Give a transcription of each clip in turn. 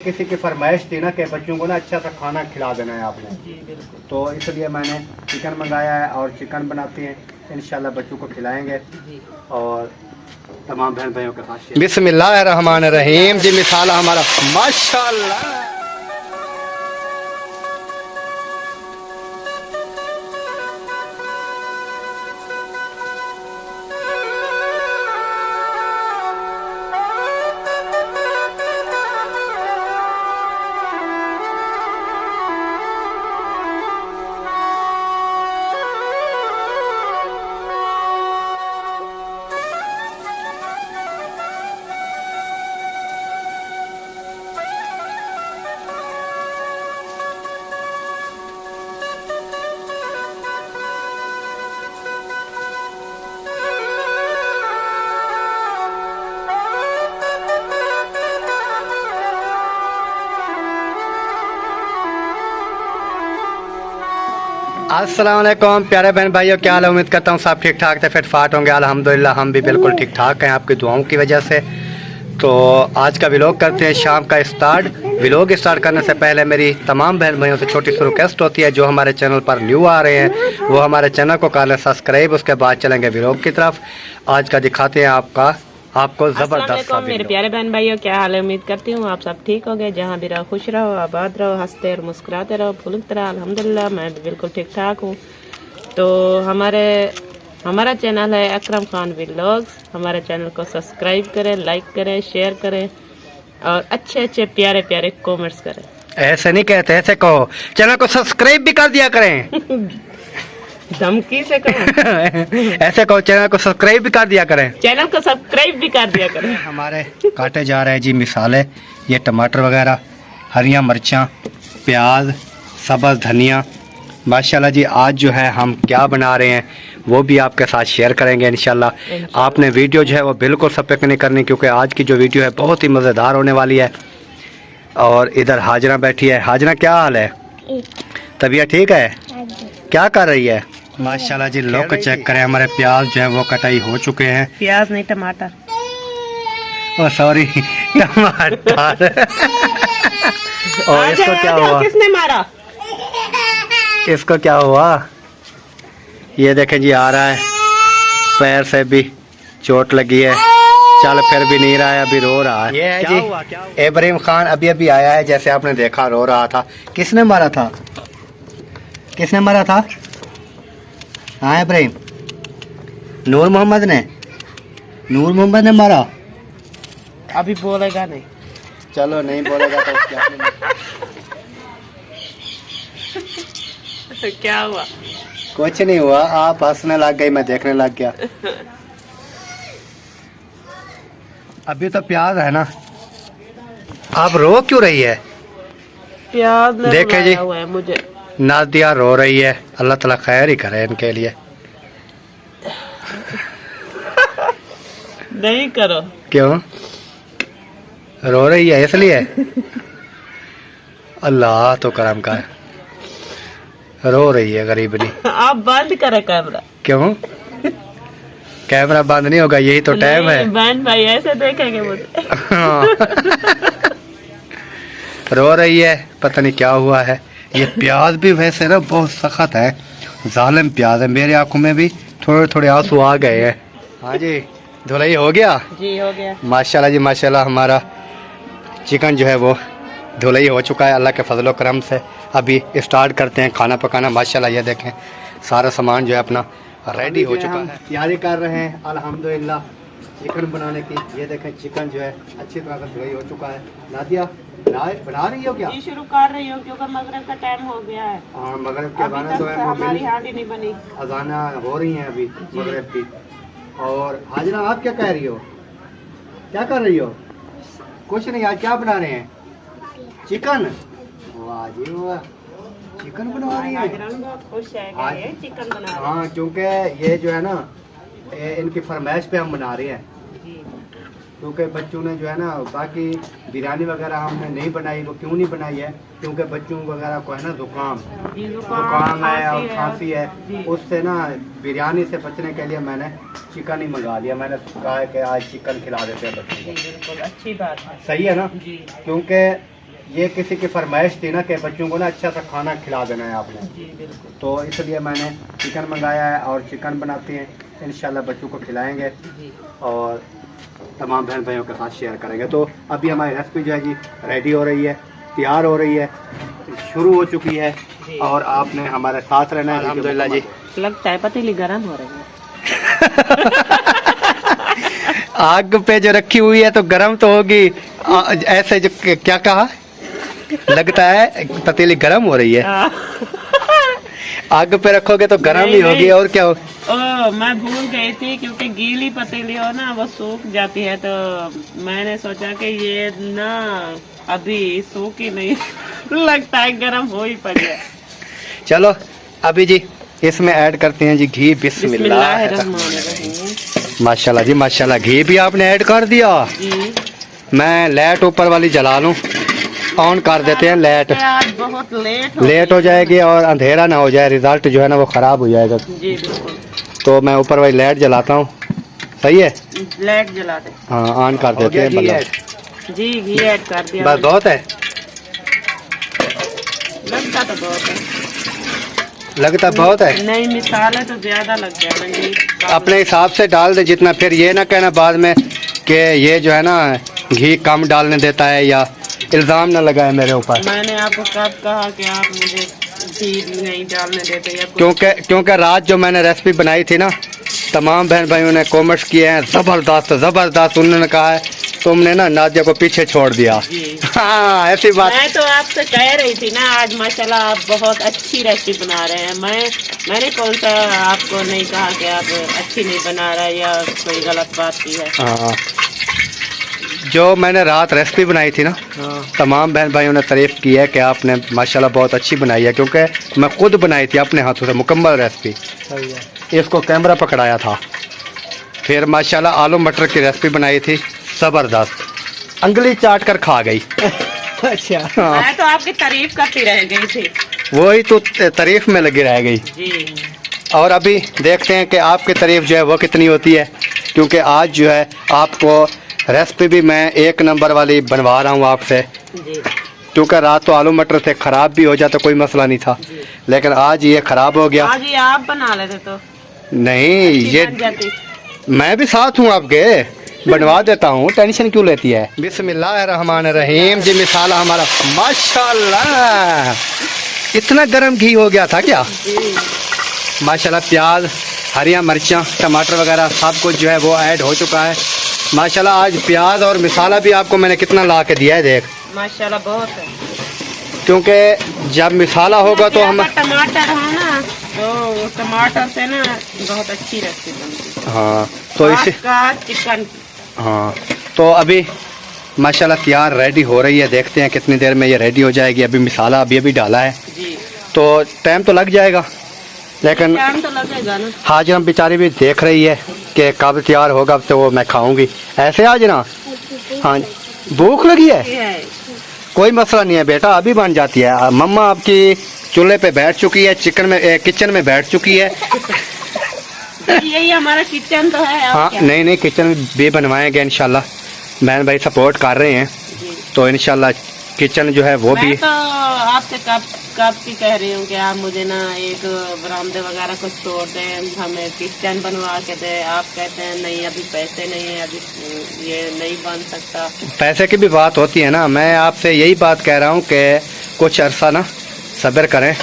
किसी की फरमाइश थी ना कि बच्चों को ना अच्छा सा खाना खिला देना है आपने जी, बिल्कुल। तो इसलिए मैंने चिकन मंगाया है और चिकन बनाते हैं, इंशाल्लाह बच्चों को खिलाएंगे जी। और तमाम बहन भाइयों के साथ बिस्मिल्लाहिर्रहमानिर्रहीम जी। मिसाल हमारा माशाल्लाह। अस्सलाम वालेकुम प्यारे बहन भाइयों, क्या हाल है? उम्मीद करता हूँ सब ठीक ठाक थे, फिट फाट होंगे। अल्हम्दुलिल्लाह हम भी बिल्कुल ठीक ठाक हैं आपकी दुआओं की वजह से। तो आज का व्लॉग करते हैं शाम का स्टार्ट। व्लॉग स्टार्ट करने से पहले मेरी तमाम बहन भाइयों से छोटी सी रिक्वेस्ट होती है, जो हमारे चैनल पर न्यू आ रहे हैं वो हमारे चैनल को कर लें सब्सक्राइब। उसके बाद चलेंगे व्लॉग की तरफ। आज का दिखाते हैं आपको जबरदस्त। मेरे प्यारे बहन भाइयों, क्या हाल है? उम्मीद करती हूँ आप सब ठीक हो गए। जहाँ भी रहो खुश रहो, आबाद रहो, हंसते और मुस्कुराते रहो, फुलकते रहो। अल्हम्दुलिल्लाह मैं भी बिल्कुल ठीक ठाक हूँ। तो हमारा चैनल है अकरम खान व्लॉग्स। हमारे चैनल को सब्सक्राइब करें, लाइक करें, शेयर करें और अच्छे अच्छे प्यारे प्यारे कॉमेंट्स करें। ऐसे नहीं कहते, ऐसे कहो चैनल को सब्सक्राइब भी कर दिया करें। धमकी से करो। ऐसे कहो चैनल को सब्सक्राइब भी कर दिया करें। चैनल को सब्सक्राइब भी कर दिया करें। हमारे काटे जा रहे हैं जी मिसाले, ये टमाटर वगैरह, हरियाँ मिर्चाँ, प्याज, सब्ज़ धनिया। माशाल्लाह जी आज जो है हम क्या बना रहे हैं वो भी आपके साथ शेयर करेंगे इंशाल्लाह। आपने वीडियो जो है वो बिल्कुल स्किप नहीं करनी, क्योंकि आज की जो वीडियो है बहुत ही मज़ेदार होने वाली है। और इधर हाजरा बैठी है। हाजरा क्या हाल है? तबीयत ठीक है? क्या कर रही है? माशाल्लाह जी लोग चेक करें, हमारे प्याज जो है वो कटाई हो चुके हैं। प्याज नहीं टमाटर, ओ सॉरी टमाटर। और इसको क्या हुआ? किसने मारा? इसको क्या हुआ? ये देखें जी आ रहा है, पैर से भी चोट लगी है, चल फिर भी नहीं रहा है, अभी रो रहा है। ये है जी इब्राहिम खान, अभी आया है, जैसे आपने देखा रो रहा था। किसने मारा था? किसने मारा था? हाँ इब्राहिम, नूर मोहम्मद ने मारा। अभी बोलेगा नहीं। चलो नहीं बोलेगा तो क्या हुआ? कुछ नहीं हुआ, आप हंसने लग गई, मैं देखने लग गया। अभी तो प्याज है ना, आप रो क्यों रही है? प्याज देखे जी हुआ है मुझे। नादिया रो रही है, अल्लाह ताला खैर ही करे इनके लिए। नहीं करो। क्यों रो रही है? इसलिए अल्लाह तो करम का है, रो रही है गरीबनी। आप बंद करें कैमरा। क्यों कैमरा बंद नहीं होगा? यही तो टाइम है। बहन भाई ऐसे देखेंगे मुझे। रो रही है, पता नहीं क्या हुआ है। ये प्याज भी वैसे ना बहुत सख्त है, जालिम प्याज है। मेरी आंखों में भी थोड़े थोड़े आंसू आ गए हैं। हाँ जी धुलाई हो गया जी, हो गया माशाल्लाह जी माशाल्लाह। हमारा चिकन जो है वो धुलाई हो चुका है अल्लाह के फजलो करम से। अभी स्टार्ट करते हैं खाना पकाना। माशाल्लाह ये देखें सारा सामान जो है अपना रेडी हो चुका है, तैयारी कर रहे हैं अल्हम्दुलिल्लाह चिकन बनाने की। ये देखें चिकन जो है अच्छी तरह से धुलाई हो चुका है। नादिया बना रही हो क्या? शुरू कर रही हूँ क्योंकि मगरिब का टाइम हो गया है। हाँ मगरिब के अजाना तो है, हमारी हांडी नहीं बनी, अजाना हो रही है अभी मगरिब की। और हाजरा आप क्या कह रही हो? क्या कर रही हो? कुछ नहीं, आज क्या बना रहे हैं? चिकन। वाह जी वाह, चिकन बना रही है। बहुत खुश है ये चिकन बना रही है। हाँ क्योंकि ये जो है ना इनकी फरमाइश पे हम बना रहे हैं, क्योंकि बच्चों ने जो है ना बाकी बिरयानी वगैरह हमने नहीं बनाई। वो क्यों नहीं बनाई है? क्योंकि बच्चों वगैरह को है ना जुकाम है और खांसी है, उससे ना बिरयानी से बचने के लिए मैंने चिकन ही मंगा लिया। मैंने कहा कि आज चिकन खिला देते हैं बच्चों को। बिल्कुल अच्छी बात है, सही है ना? क्योंकि ये किसी की फरमाइश थी ना कि बच्चों को ना अच्छा सा खाना खिला देना है आपने, जी बिल्कुल। तो इसलिए मैंने चिकन मंगाया है और चिकन बनाते हैं, इंशाल्लाह बच्चों को खिलाएंगे जी और तमाम बहन भाइयों के साथ शेयर करेंगे। तो अभी हमारी रेसिपी जो है जी रेडी हो रही है, तैयार हो रही है, शुरू हो चुकी है और आपने हमारे साथ रहना है। अल्हम्दुलिल्लाह जी। लगता है पतीली गर्म हो रही है। आग पे जो रखी हुई है तो गर्म तो होगी, ऐसे जो क्या कहा, लगता है पतीली गर्म हो रही है। आग पे रखोगे तो गर्म ही होगी नहीं। और क्या हो। ओ मैं भूल गई थी क्योंकि गीली पतीली हो ना वो सूख जाती है, तो मैंने सोचा कि ये ना अभी सूखी नहीं लगता है गर्म हो ही पड़े। चलो अभी जी इसमें ऐड करते हैं जी घी। बिस्मिल्लाह। बिस्मिल्लाहिर्रहमानिर्रहीम। माशाल्लाह जी माशाल्लाह, घी भी आपने ऐड कर दिया। जी मैं लाइट ऊपर वाली जला लूं, ऑन कर देते हैं लाइट। आज बहुत लेट हो जाएगी और अंधेरा ना हो जाए, रिजल्ट जो है ना वो ख़राब हो जाएगा। जी बिल्कुल। तो मैं ऊपर वाली लाइट जलाता हूँ, सही है। लाइट जला दे। हाँ ऑन कर देते हैं। जी घी ऐड कर दिया। बस बहुत है, लगता तो बहुत है। लगता बहुत है। नहीं मिसाले तो ज्यादा लग जाए ना जी। अपने हिसाब से डाल दे जितना, फिर ये ना कहना बाद में कि ये जो है ना घी कम डालने देता है या इल्ज़ाम ना लगाए मेरे ऊपर। मैंने आपको कब कहा कि आप मुझे घी नहीं डालने देते या कुछ? क्योंकि रात जो मैंने रेसिपी बनाई थी ना, तमाम बहन भाइयों ने कमेंट्स किए हैं ज़बरदस्त ज़बरदस्त। उन्होंने कहा है तुमने ना नादिया को पीछे छोड़ दिया। जी। हाँ ऐसी बात। मैं तो आपसे कह रही थी ना आज माशाल्लाह आप बहुत अच्छी रेसिपी बना रहे हैं। मैंने कौन सा आपको नहीं कहा कि आप अच्छी नहीं बना रहे या कोई गलत बात की है। हाँ जो मैंने रात रेसिपी बनाई थी ना, तमाम बहन भाइयों ने तारीफ़ की है कि आपने माशाल्लाह बहुत अच्छी बनाई है, क्योंकि मैं खुद बनाई थी अपने हाथों से मुकम्मल रेसिपी। इसको कैमरा पकड़ाया था, फिर माशाल्लाह आलू मटर की रेसिपी बनाई थी ज़बरदस्त, अंगली चाट कर खा गई। अच्छा हाँ। मैं तो आपकी तारीफ करती रह गई थी। वही तो तारीफ़ में लगी रह गई। जी। और अभी देखते हैं कि आपकी तारीफ़ जो है वो कितनी होती है, क्योंकि आज जो है आपको रेसिपी भी मैं एक नंबर वाली बनवा रहा हूँ आपसे। जी। क्योंकि रात तो आलू मटर थे, ख़राब भी हो जाता कोई मसला नहीं था, लेकिन आज ये ख़राब हो गया। आज ये आप बना लेते तो नहीं ये बन जाती। मैं भी साथ हूँ आपके, बनवा देता हूँ, टेंशन क्यों लेती है। बिस्मिल्लाहिर्रहमानिर्रहीम जी। मिसाला हमारा माशाल्लाह, इतना गर्म घी हो गया था क्या। जी। माशाल्लाह प्याज, हरिया मिर्चाँ, टमाटर वगैरह सब कुछ जो है वो ऐड हो चुका है। माशाल्लाह आज प्याज और मिसाला भी आपको मैंने कितना ला के दिया है, देख माशाल्लाह बहुत है। क्योंकि जब मिसाला होगा तो हम टमाटर है ना, तो टमाटर से ना बहुत अच्छी रेसिपी बनती है। हाँ तो इसे का चिकन। हाँ तो अभी माशाल्लाह तैयार रेडी हो रही है, देखते हैं कितनी देर में ये रेडी हो जाएगी। अभी मिसाला अभी डाला है जी। तो टाइम तो लग जाएगा, लेकिन टाइम तो लगेगा ना। हाजरम बेचारी भी देख रही है कि कब तैयार होगा तो वो मैं खाऊंगी। ऐसे आज ना, हाँ भूख लगी है, कोई मसला नहीं है बेटा, अभी बन जाती है। मम्मा आपकी चूल्हे पे बैठ चुकी है, किचन में बैठ चुकी है। यही हमारा किचन तो है। हाँ नहीं किचन भी बनवाएंगे इंशाल्लाह, बहन भाई सपोर्ट कर रहे हैं तो इंशाल्लाह किचन जो है वो भी। तो आपसे कब की कह रही हूँ कि आप मुझे ना एक बरामदे वगैरह कुछ तोड़ दें, हमें किचन बनवा के दे। आप कहते हैं नहीं अभी पैसे नहीं है, अभी ये नहीं बन सकता। पैसे की भी बात होती है ना, मैं आपसे यही बात कह रहा हूँ कि कुछ अरसा ना सब्र करें,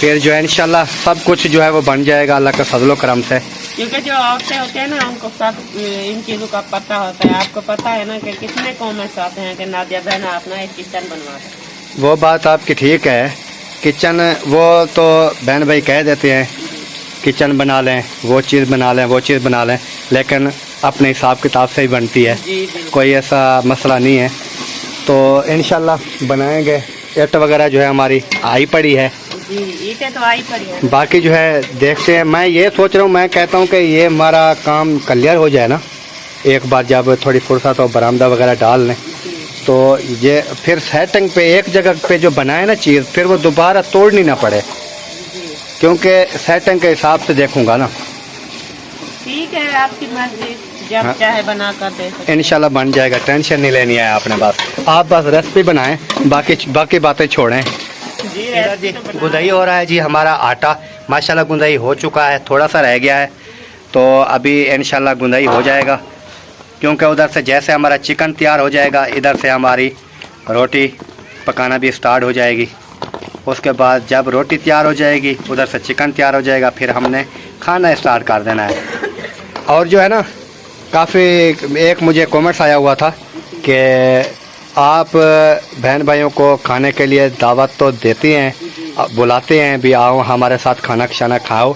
फिर जो है इंशाल्लाह सब कुछ जो है वो बन जाएगा अल्लाह का फजलो करम से। क्योंकि जो औरतें होते हैं ना उनको सब इन चीज़ों का पता होता है। आपको पता है ना कि कितने कमेंट्स आते हैं कि नादिया बहन आप ना एक किचन बनवा दें। वो बात आपकी ठीक है, किचन वो तो बहन भाई कह देते हैं किचन बना लें, वो चीज़ बना लें, वो चीज़ बना लें, लेकिन अपने हिसाब किताब से ही बनती है, कोई ऐसा मसला नहीं है। तो इंशाल्लाह बनाएंगे। ईंट वगैरह जो है हमारी आई पड़ी है, ईंटें तो आई पड़ी है। बाकी जो है देखते हैं। मैं ये सोच रहा हूँ, मैं कहता हूँ कि ये हमारा काम क्लियर हो जाए ना, एक बार जब थोड़ी फुर्सत हो बरामदा वगैरह डाल लें तो ये फिर सेटिंग पे एक जगह पे जो बनाए ना चीज़, फिर वो दोबारा तोड़नी ना पड़े, क्योंकि सेटिंग के हिसाब से देखूंगा ना। ठीक है आपकी मर्जी, जब चाहे बना कर दे। इंशाल्लाह बन जाएगा, टेंशन नहीं लेनी है आपने बस। आप बस रेसिपी बनाएं, बाकी बातें छोड़ें। जी इधर जी गुंदई हो रहा है जी हमारा आटा। माशाल्लाह गुंदई हो चुका है, थोड़ा सा रह गया है, तो अभी इंशाल्लाह गुंदई हो जाएगा। क्योंकि उधर से जैसे हमारा चिकन तैयार हो जाएगा, इधर से हमारी रोटी पकाना भी स्टार्ट हो जाएगी। उसके बाद जब रोटी तैयार हो जाएगी, उधर से चिकन तैयार हो जाएगा, फिर हमने खाना स्टार्ट कर देना है। और जो है ना, काफ़ी एक मुझे कमेंट्स आया हुआ था कि आप बहन भाइयों को खाने के लिए दावत तो देती हैं, बुलाते हैं भी आओ हमारे साथ खाना शाना खाओ,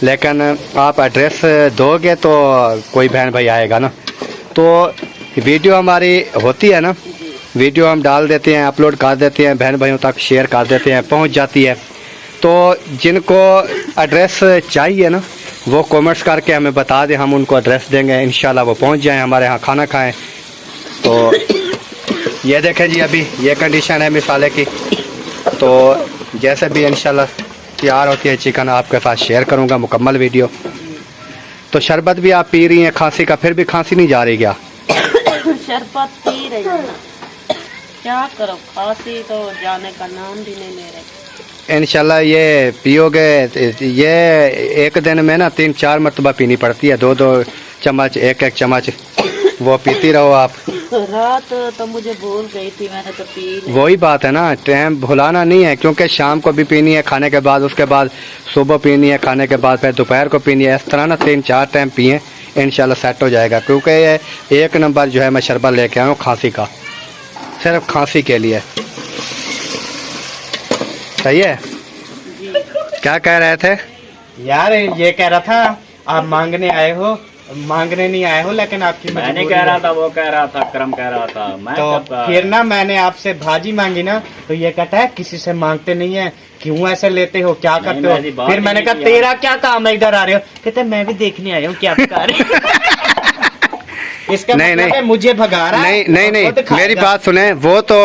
लेकिन आप एड्रेस दोगे तो कोई बहन भाई आएगा ना। तो वीडियो हमारी होती है ना, वीडियो हम डाल देते हैं, अपलोड कर देते हैं, बहन भाइयों तक शेयर कर देते हैं, पहुंच जाती है। तो जिनको एड्रेस चाहिए ना, वो कमेंट्स करके हमें बता दें, हम उनको एड्रेस देंगे, इंशाल्लाह वो पहुंच जाएं, हमारे यहाँ खाना खाएं। तो ये देखें जी, अभी ये कंडीशन है मिसाले की। तो जैसे भी इंशाल्लाह तैयार होती है चिकन, आपके साथ शेयर करूँगा मुकम्मल वीडियो। तो शरबत भी आप पी रही हैं खांसी का, फिर भी खांसी नहीं जा रही क्या? शरबत पी रही हूँ, क्या करो, खांसी तो जाने का नाम भी नहीं ले रहे। इंशाल्लाह ये पियोगे, ये एक दिन में ना 3-4 मरतबा पीनी पड़ती है, 2-2 चम्मच, 1-1 चम्मच वो पीती रहो आप। रात तो मुझे भूल गई थी, मैंने तो पी ली। वही बात है ना, टाइम भुलाना नहीं है, क्योंकि शाम को भी पीनी है खाने के बाद, उसके बाद सुबह पीनी है खाने के बाद, फिर दोपहर को पीनी है। इस तरह ना 3-4 टाइम पिए, इंशाल्लाह सेट हो जाएगा। क्योंकि ये 1 नंबर जो है मैं शरबत लेके आया हूँ खांसी का, सिर्फ खांसी के लिए। सही है। क्या कह रहे थे यार? ये कह रहा था आप मांगने आए हो, मांगने नहीं आए हो, लेकिन आपकी मैंने कह रहा था, वो कह रहा था, करम कह रहा था, मैं तो फिर ना मैंने आपसे भाजी मांगी ना, तो ये कहता है किसी से मांगते नहीं है, क्यों ऐसे लेते हो, क्या करते हो? फिर मैंने कहा तेरा क्या काम है, इधर आ रहे हो? कहते मैं भी देखने आया हूँ क्या कर रहे हो। इसका मतलब है मुझे भगा रहा है। नहीं, मेरी बात सुने, वो तो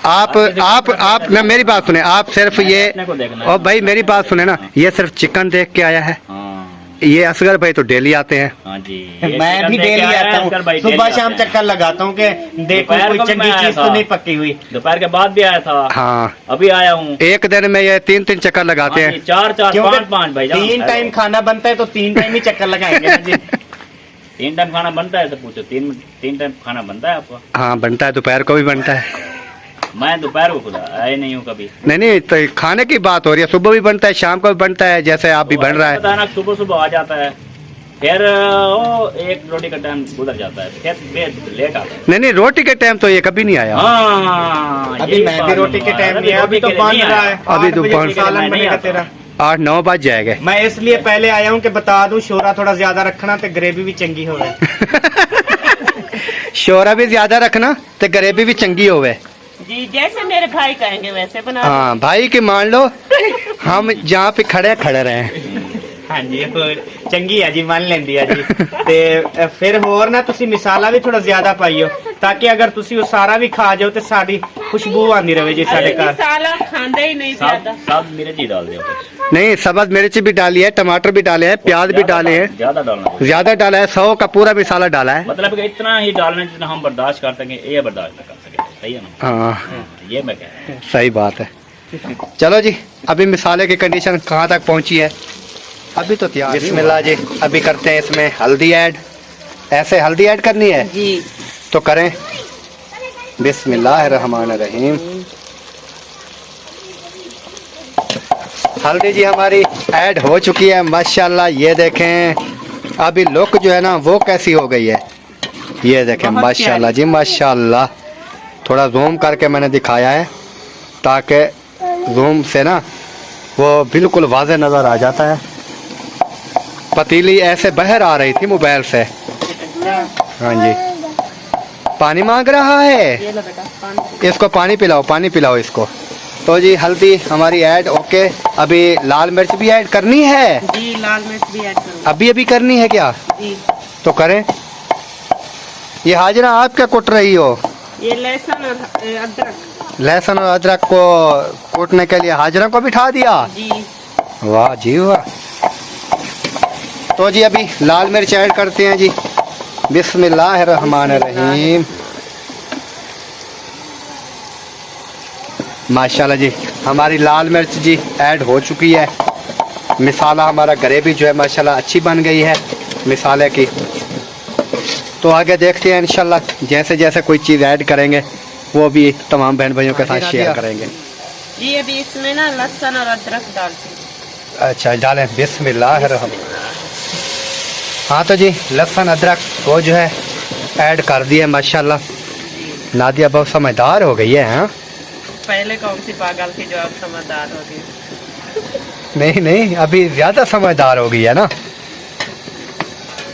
आप ना मेरी बात सुने, आप सिर्फ ये, और भाई मेरी बात सुने ना, ये सिर्फ चिकन देख के आया है। ये असगर भाई तो डेली आते हैं। हाँ जी, मैं भी डेली आता हूँ, सुबह शाम चक्कर लगाता हूँ कि देखो कोई चंगी चीज तो नहीं पकी हुई। दोपहर के बाद भी आया था। हाँ, अभी आया हूँ। एक दिन में ये 3-3 चक्कर लगाते हैं। 4-4 5-5 भाई, 3 टाइम खाना बनता है तो 3 टाइम ही चक्कर लगाएंगे जी। 3 टाइम खाना बनता है तो पूछो, 3 टाइम खाना बनता है आपका? हाँ बनता है, दोपहर को भी बनता है। मैं दोपहर को खुदा आए नहीं हूँ कभी। नहीं, तो खाने की बात हो रही है, सुबह भी बनता है, शाम को भी बनता है, जैसे आप भी बन रहा है। ना सुबह आ जाता है, फिर वो 1 रोटी का टाइम गुजर जाता है, फिर लेट आता है। नहीं, रोटी के टाइम तो ये कभी नहीं आया। हाँ, अभी मैं भी रोटी के टाइम नहीं, अभी तो बन रहा है, अभी तो सालन बनेगा तेरा। 8-9 बज जाएगा। मैं इसलिए पहले आया हूँ कि बता दूं, शोरा थोड़ा ज्यादा रखना तो ग्रेवी भी चंगी हो शोरा भी ज्यादा रखना तो ग्रेवी भी चंगी होवे जी, जैसे मेरे भाई कहेंगे वैसे बना। हाँ भाई की मान लो, हम जहाँ पे खड़े रहे। हाँ जी, चंगी है जी, मान लेंदी है जी। ते फिर होर ना तुसी मिसाला भी थोड़ा ज्यादा पाइयो, ताकि अगर तुसी वो सारा भी खा जाओ तो साड़ी खुशबू आंदी रहे जी साडे घर। मसाला खांदे ही नहीं ज्यादा। सब मिर्च ही डाल दिया कुछ। नहीं, सब्ज मिर्च भी डाली है, टमाटर भी डाले हैं, प्याज भी डाले हैं, ज्यादा डालना, ज्यादा डाला है, 100 का पूरा मसाला डाला है। मतलब कि इतना ही डालना जितना हम बर्दाश्त कर सकें, ये बर्दाश्त न कर सके। सही है ना? हाँ ये मैं कह रहा हूँ। सही बात है। चलो जी, अभी मसाले की कंडीशन कहाँ तक पहुँची है? अभी तो तैयार। बिस्मिल्लाह जी, अभी करते हैं इसमें हल्दी ऐड। ऐसे हल्दी ऐड करनी है जी, तो करें। बिस्मिल्लाहिर्रहमानिर्रहीम। हल्दी जी हमारी ऐड हो चुकी है माशाल्लाह। ये देखें अभी लुक जो है ना वो कैसी हो गई है, ये देखें माशाल्लाह जी माशाल्लाह। थोड़ा जूम करके मैंने दिखाया है ताकि जूम से ना वो बिल्कुल वाज़ेह नज़र आ जाता है। पतीली ऐसे बाहर आ रही थी मोबाइल से। हाँ जी, पानी मांग रहा है, ये लो बेटा पानी। इसको पानी पिलाओ इसको। तो जी हल्दी हमारी ऐड ओके। अभी लाल मिर्च भी ऐड करनी है जी, लाल मिर्च भी ऐड करो। अभी करनी है क्या? जी, तो करें। ये हाजरा आप क्या कुट रही हो? ये लहसुन और अदरक। लहसुन और अदरक को कूटने के लिए हाजरा को बिठा दिया। जी, वाह जी वाह। तो जी अभी लाल मिर्च ऐड करते हैं जी। बिस्मिल्लाहिर्रहमानिर्रहीम। माशाल्लाह जी। हमारी लाल मिर्च जी ऐड हो चुकी है। मिसाला हमारा ग्रेवी जो है माशाल्लाह अच्छी बन गई है मिसाले की। तो आगे देखते हैं इंशाल्लाह, जैसे जैसे कोई चीज़ ऐड करेंगे वो भी तमाम बहन भाइयों के साथ शेयर करेंगे। जी अभी इसमें ना लहसुन और अदरक डालते हैं। अच्छा डालें, बिस्मिल्लाहिर्रहमानिर्रहीम। हाँ तो जी लहसुन अदरक वो जो है ऐड कर दिए माशाल्लाह। नादिया बहुत समझदार हो गई है। हाँ पहले कौन सी पागल थी जो अब समझदार हो गई? नहीं नहीं, अभी ज़्यादा समझदार हो गई है ना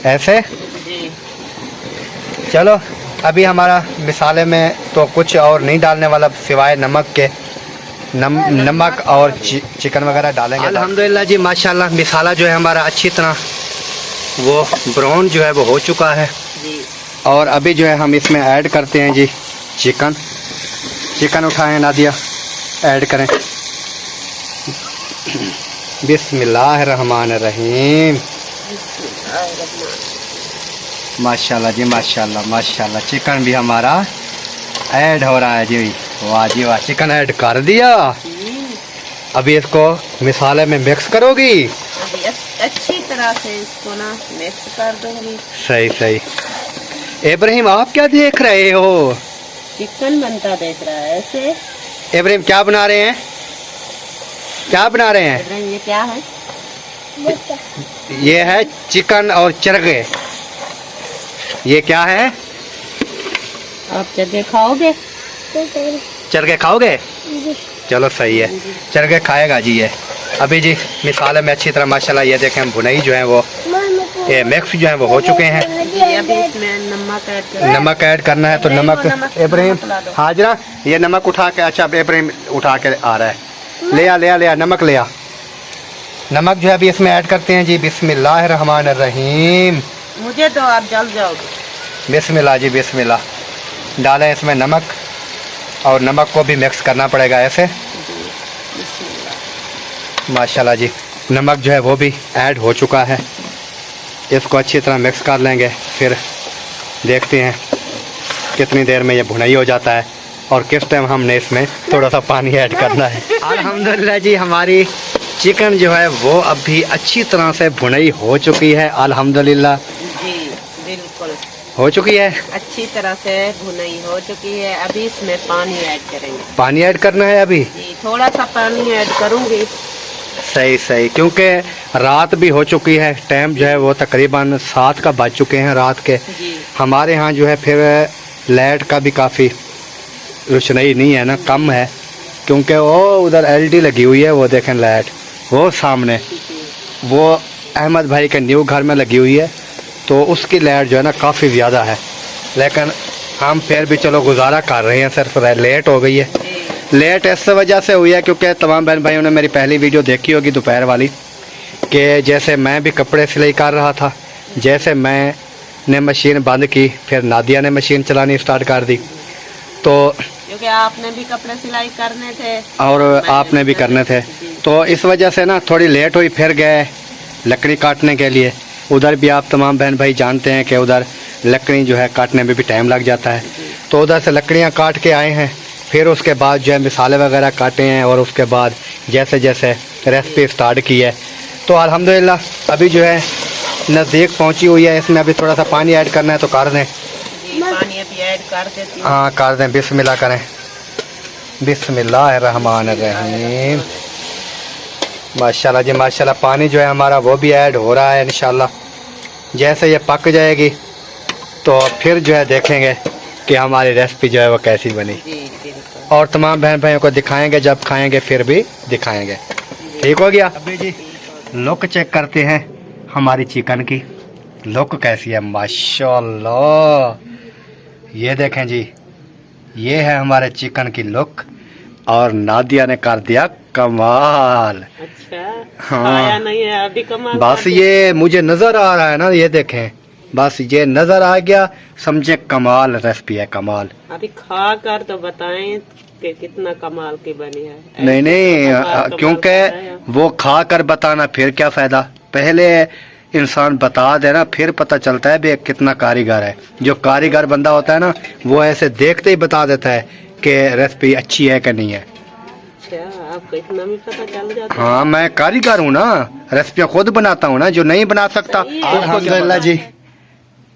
ऐसे। जी चलो अभी हमारा मिसाले में तो कुछ और नहीं डालने वाला सिवाय नमक के। नमक और चिकन वगैरह डालेंगे। अल्हम्दुलिल्लाह जी माशाल्लाह मिसाला जो है हमारा अच्छी तरह वो ब्राउन जो है वो हो चुका है। जी और अभी जो है हम इसमें ऐड करते हैं जी चिकन। चिकन उठाएं नादिया, ऐड करें। बिस्मिल्लाहिर्रहमानिर्रहीम। माशाल्लाह जी माशाल्लाह माशाल्लाह। चिकन भी हमारा ऐड हो रहा है जी। वाह जी वाह, चिकन ऐड कर दिया। अभी इसको मिसाले में मिक्स करोगी? अभी अच्छी तरह से इसको ना मिक्स कर दूंगी। सही सही। इब्राहिम आप क्या देख रहे हो? चिकन बनता देख रहा है ऐसे। इब्राहिम क्या बना रहे हैं? क्या बना रहे हैं? इब्राहिम ये क्या है? ये है चिकन और चरगे। ये क्या है? आप जगह खाओगे? चरगे खाओगे? चलो सही है, चरगे खाएगा जी ये। अभी जी मिसाले में अच्छी तरह माशाल्लाह ये देखें हम भुनाई जो है वो ये मिक्स जो है वो हो चुके हैं। अभी इसमें नमक ऐड करना है तो नमक इब्राहिम हाजरा ये नमक उठा के। अच्छा इब्राहिम उठा के आ रहा है। ले आ नमक ले आ। नमक जो है अभी इसमें ऐड करते हैं जी। बिस्मिल्लाहिर्रहमानिर्रहीम। मुझे तो आप जल जाओगे। बिस्मिल्लाह जी बिस्मिल्लाह। डालें इसमें नमक और नमक को भी मिक्स करना पड़ेगा ऐसे। माशाल्लाह जी नमक जो है वो भी ऐड हो चुका है। इसको अच्छी तरह मिक्स कर लेंगे, फिर देखते हैं कितनी देर में ये भुनाई हो जाता है और किस टाइम हमने इसमें थोड़ा सा पानी ऐड करना है। अल्हम्दुलिल्लाह जी हमारी चिकन जो है वो अभी अच्छी तरह से भुनाई हो चुकी है। अल्हम्दुलिल्लाह जी बिल्कुल हो चुकी है, अच्छी तरह से भुनाई हो चुकी है। अभी इसमें पानी ऐड करेंगे। पानी ऐड करना है अभी? जी थोड़ा सा पानी ऐड करूंगी। सही सही, क्योंकि रात भी हो चुकी है। टाइम जो है वो तकरीबन 7 का बज चुके हैं रात के। जी हमारे यहाँ जो है फिर लाइट का भी काफ़ी रोशनाई नहीं है ना, कम है, क्योंकि वो उधर एलईडी लगी हुई है। वो देखें लाइट वो सामने, वो अहमद भाई के न्यू घर में लगी हुई है, तो उसकी लाइट जो है ना काफ़ी ज़्यादा है। लेकिन हम फिर भी चलो गुजारा कर रहे हैं। सिर्फ लेट हो गई है। लेट इस वजह से हुई है क्योंकि तमाम बहन भाइयों ने मेरी पहली वीडियो देखी होगी दोपहर वाली, कि जैसे मैं भी कपड़े सिलाई कर रहा था, जैसे मैंने मशीन बंद की फिर नादिया ने मशीन चलानी स्टार्ट कर दी। तो क्योंकि आपने भी कपड़े सिलाई करने थे और आपने भी करने थे, तो इस वजह से ना थोड़ी लेट हुई। फिर गए लकड़ी काटने के लिए। उधर भी आप तमाम बहन भाई जानते हैं कि उधर लकड़ी जो है काटने में भी टाइम लग जाता है। तो उधर से लकड़ियाँ काट के आए हैं, फिर उसके बाद जो है मिसाले वगैरह काटे हैं और उसके बाद जैसे जैसे रेसिपी स्टार्ट की है। तो अल्हम्दुलिल्लाह अभी जो है नज़दीक पहुंची हुई है। इसमें अभी थोड़ा सा पानी ऐड करना है तो कर दें। पानी अभी ऐड कर देती हूँ। हाँ कर दें, बिस्मिल्लाह करें। बिस्मिल्लाहिर्रहमानिर्रहीम। माशाल्लाह जी माशाल्लाह। पानी जो है हमारा वो भी ऐड हो रहा है। इंशाल्लाह जैसे ये पक जाएगी तो फिर जो है देखेंगे कि हमारी रेसिपी जो है वो कैसी बनी, और तमाम बहन भाइयों को दिखाएंगे। जब खाएंगे फिर भी दिखाएंगे। ठीक हो गया। अभी जी लुक चेक करते हैं हमारी चिकन की। लुक कैसी है? माशाल्लाह ये देखें जी, ये है हमारे चिकन की लुक। और नादिया ने कर दिया कमाल। अच्छा हाँ। आया नहीं है अभी कमाल। बस ये मुझे नजर आ रहा है ना, ये देखें, बस ये नजर आ गया, समझे कमाल रेसिपी है, कमाल। अभी खा कर तो बताएं कि कितना कमाल की बनी है। नहीं नहीं, क्योंकि वो खा कर बताना फिर क्या फायदा, पहले इंसान बता देना फिर पता चलता है भी कितना कारीगर है। जो कारीगर बंदा होता है ना वो ऐसे देखते ही बता देता है कि रेसिपी अच्छी है कि नहीं है। आपको इतना भी पता चल जाता है। हाँ मैं कारीगर हूँ ना, रेसिपियाँ खुद बनाता हूँ ना, जो नहीं बना सकता। अल्हम्दुलिल्लाह जी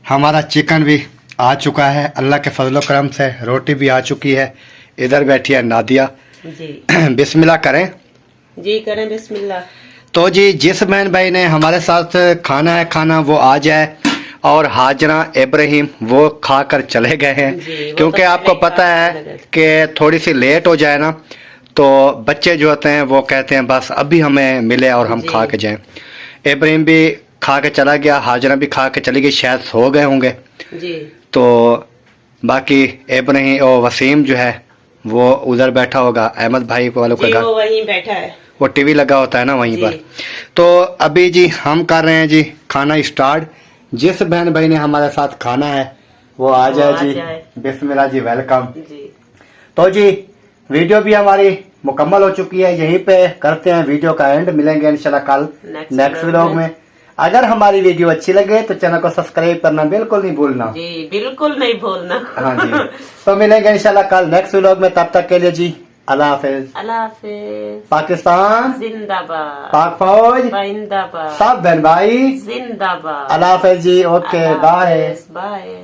हमारा चिकन भी आ चुका है, अल्लाह के फजलो करम से। रोटी भी आ चुकी है, इधर बैठी है नादिया। जी बिस्मिल्लाह करें। जी करें बिस्मिल्लाह। तो जी जिस बहन भाई ने हमारे साथ खाना है खाना वो आ जाए, और हाजरा इब्राहिम वो खाकर चले गए हैं, जी, वो क्योंकि तो आपको पहले ही पता खा है के चले गए। कि थोड़ी सी लेट हो जाए ना तो बच्चे जो होते हैं वो कहते हैं बस अभी हमें मिले और हम जी। खा के जाएं। इब्राहिम भी खा के चला गया, हाजरा भी खा के चली गई, शायद सो गए होंगे। जी तो बाकी इब्राहिम और वसीम जो है वो उधर बैठा होगा, अहमद भाई वालों जी का वो वहीं बैठा है। वो टीवी लगा होता है ना वहीं जी। पर। तो अभी जी हम कर रहे हैं जी खाना स्टार्ट। जिस बहन भाई ने हमारे साथ खाना है वो आ वो जाए आ जी। जाए। बिस्मिल्लाह जी, वेलकम। जी तो जी वीडियो भी हमारी मुकम्मल हो चुकी है, यहीं पे करते हैं वीडियो का एंड। मिलेंगे इंशाल्लाह कल नेक्स्ट व्लॉग में। अगर हमारी वीडियो अच्छी लगे तो चैनल को सब्सक्राइब करना बिल्कुल नहीं भूलना। जी बिल्कुल नहीं भूलना। हाँ जी, तो मिलेंगे इंशाल्लाह कल नेक्स्ट व्लॉग में। तब तक के लिए जी अल्लाह हाफिज। अल्लाह हाफिज। पाकिस्तान जिंदाबाद। पाक फौज जिंदाबाद। सब बहन भाई जिंदाबाद। अल्लाह हाफिज जी। Okay bye. बाय।